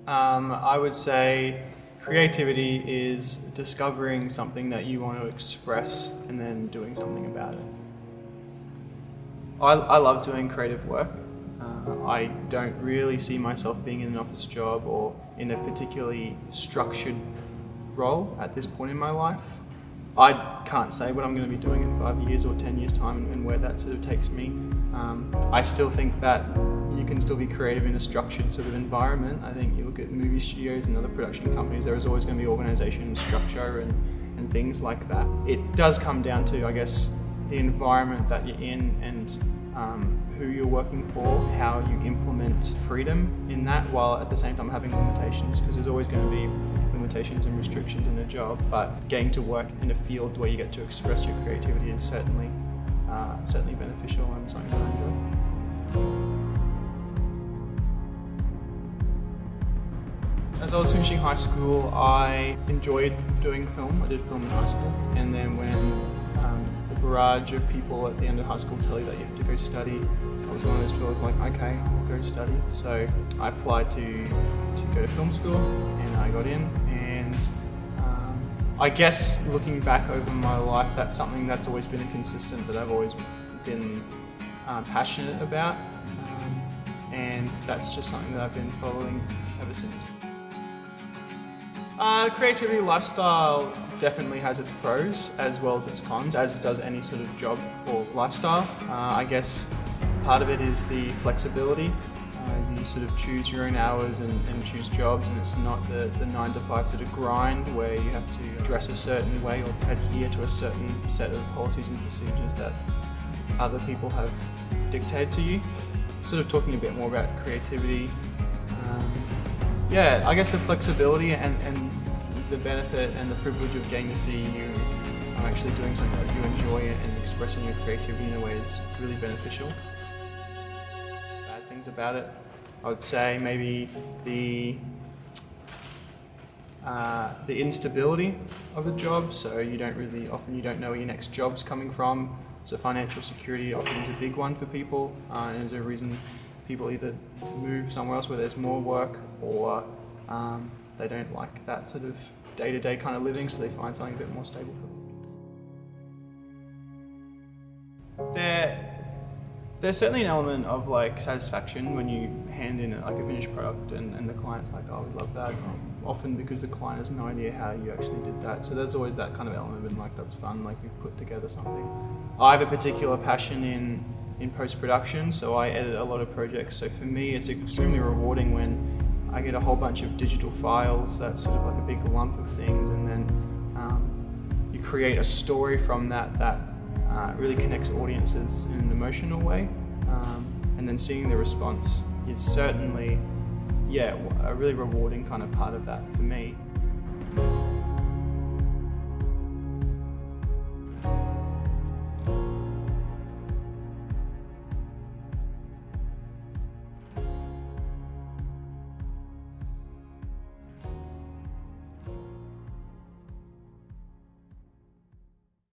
I would say creativity is discovering something that you want to express and then doing something about it. I love doing creative work. I don't really see myself being in an office job or in a particularly structured role at this point in my life. I can't say what I'm going to be doing in 5 years or 10 years time and where that sort of takes me. I still think that you can still be creative in a structured sort of environment. I think you look at movie studios and other production companies, there is always going to be organisation and structure and things like that. It does come down to, I guess, the environment that you're in and who you're working for, how you implement freedom in that while at the same time having limitations, because there's always going to be limitations and restrictions in a job, but getting to work in a field where you get to express your creativity is certainly beneficial and something that I enjoy. As I was finishing high school, I enjoyed doing film. I did film in high school, and then when the barrage of people at the end of high school tell you that you have to go study, I was one of those people who was like, okay, I'll go study. So I applied to go to film school, and I got in, and I guess looking back over my life, that's something that's always been a consistent that I've always been passionate about, and that's just something that I've been following ever since. Creativity lifestyle definitely has its pros as well as its cons, as does any sort of job or lifestyle. I guess part of it is the flexibility. You sort of choose your own hours and choose jobs, and it's not the 9 to 5 sort of grind where you have to dress a certain way or adhere to a certain set of policies and procedures that other people have dictated to you. Sort of talking a bit more about creativity. Yeah, I guess the flexibility and the benefit and the privilege of getting to see you actually doing something that you enjoy and expressing your creativity in a way is really beneficial. Bad things about it, I would say maybe the instability of a job. So you don't know where your next job's coming from. So financial security often is a big one for people, and there's a reason people either move somewhere else where there's more work, or they don't like that sort of day-to-day kind of living, so they find something a bit more stable for them. There's certainly an element of like satisfaction when you hand in like a finished product and the client's like, oh, we love that, often because the client has no idea how you actually did that. So there's always that kind of element of like, that's fun, like you've put together something. I have a particular passion in post-production, so I edit a lot of projects. So for me, it's extremely rewarding when I get a whole bunch of digital files that's sort of like a big lump of things, and then you create a story from that really connects audiences in an emotional way, and then seeing the response is certainly, yeah, a really rewarding kind of part of that for me.